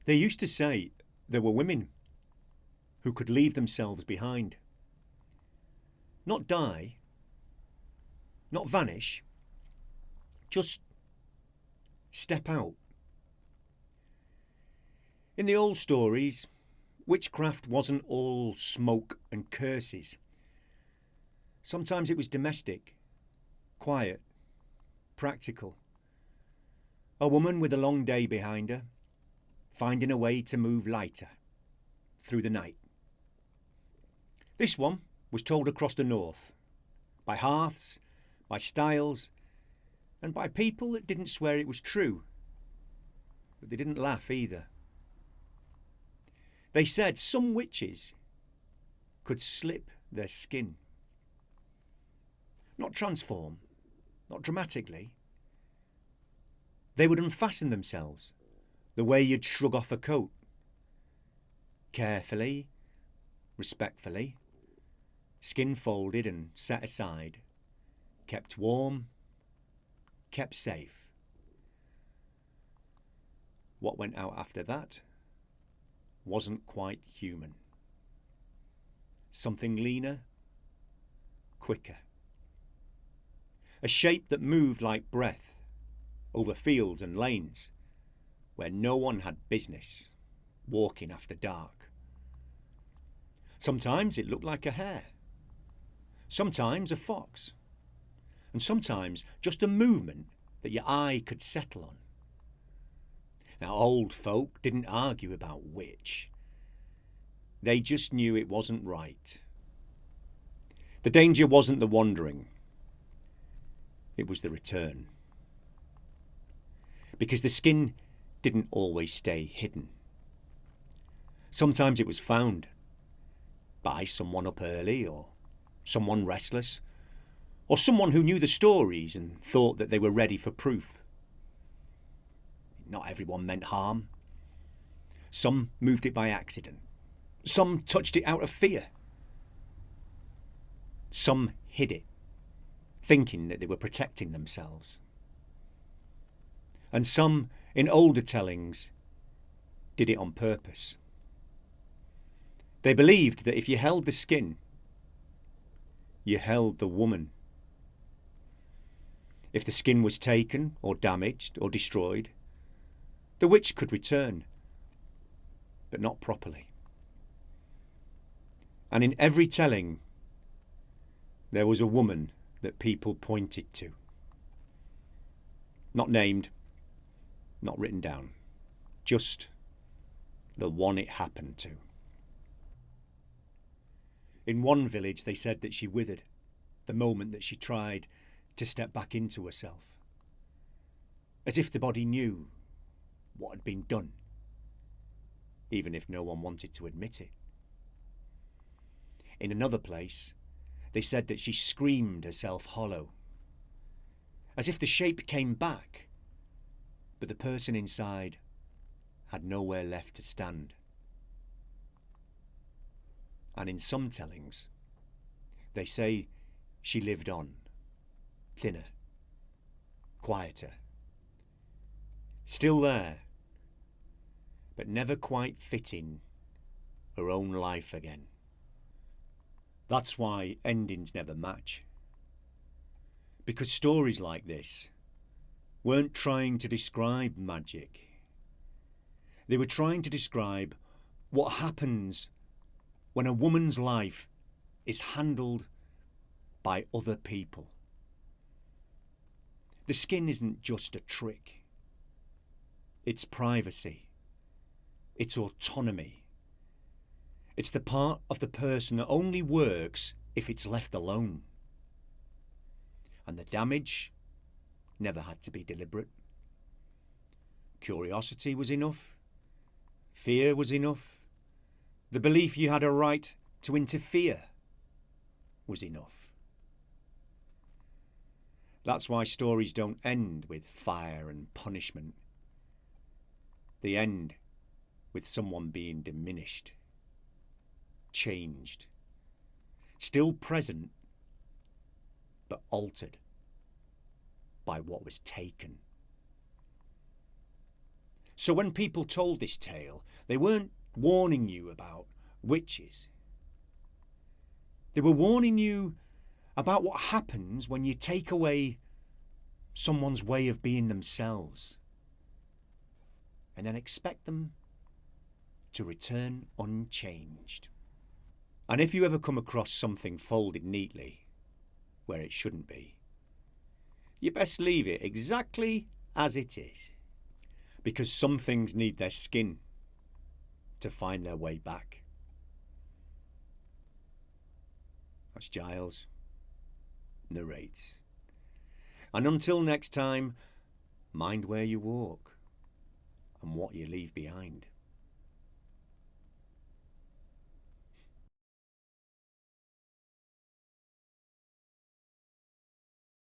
They used to say there were women who could leave themselves behind. Not die, not vanish, just step out. In the old stories, witchcraft wasn't all smoke and curses. Sometimes it was domestic, quiet, practical. A woman with a long day behind her, finding a way to move lighter through the night. This one was told across the north, by hearths, by stiles, and by people that didn't swear it was true, but they didn't laugh either. They said some witches could slip their skin. Not transform, not dramatically. They would unfasten themselves the way you'd shrug off a coat. Carefully, respectfully, skin folded and set aside, kept warm, kept safe. What went out after that wasn't quite human. Something leaner, quicker. A shape that moved like breath over fields and lanes where no one had business walking after dark. Sometimes it looked like a hare, sometimes a fox, and sometimes just a movement that your eye could settle on. Now, old folk didn't argue about which. They just knew it wasn't right. The danger wasn't the wandering. It was the return. Because the skin didn't always stay hidden. Sometimes it was found by someone up early, or someone restless, or someone who knew the stories and thought that they were ready for proof. Not everyone meant harm. Some moved it by accident. Some touched it out of fear. Some hid it, thinking that they were protecting themselves. And some, in older tellings, did it on purpose. They believed that if you held the skin, you held the woman. If the skin was taken or damaged or destroyed, the witch could return, but not properly. And in every telling, there was a woman that people pointed to. Not named, not written down, just the one it happened to. In one village, they said that she withered the moment that she tried to step back into herself, as if the body knew what had been done, even if no one wanted to admit it. In another place, they said that she screamed herself hollow, as if the shape came back, but the person inside had nowhere left to stand. And in some tellings, they say she lived on, thinner, quieter, still there, but never quite fitting her own life again. That's why endings never match. Because stories like this weren't trying to describe magic. They were trying to describe what happens when a woman's life is handled by other people. The skin isn't just a trick. It's privacy. It's autonomy. It's the part of the person that only works if it's left alone. And the damage never had to be deliberate. Curiosity was enough. Fear was enough. The belief you had a right to interfere was enough. That's why stories don't end with fire and punishment. They end with someone being diminished, changed, still present, but altered by what was taken. So when people told this tale, they weren't warning you about witches. They were warning you about what happens when you take away someone's way of being themselves and then expect them to return unchanged. And if you ever come across something folded neatly where it shouldn't be, you best leave it exactly as it is, because some things need their skin to find their way back. That's Giles. Narrates. And until next time, mind where you walk and what you leave behind.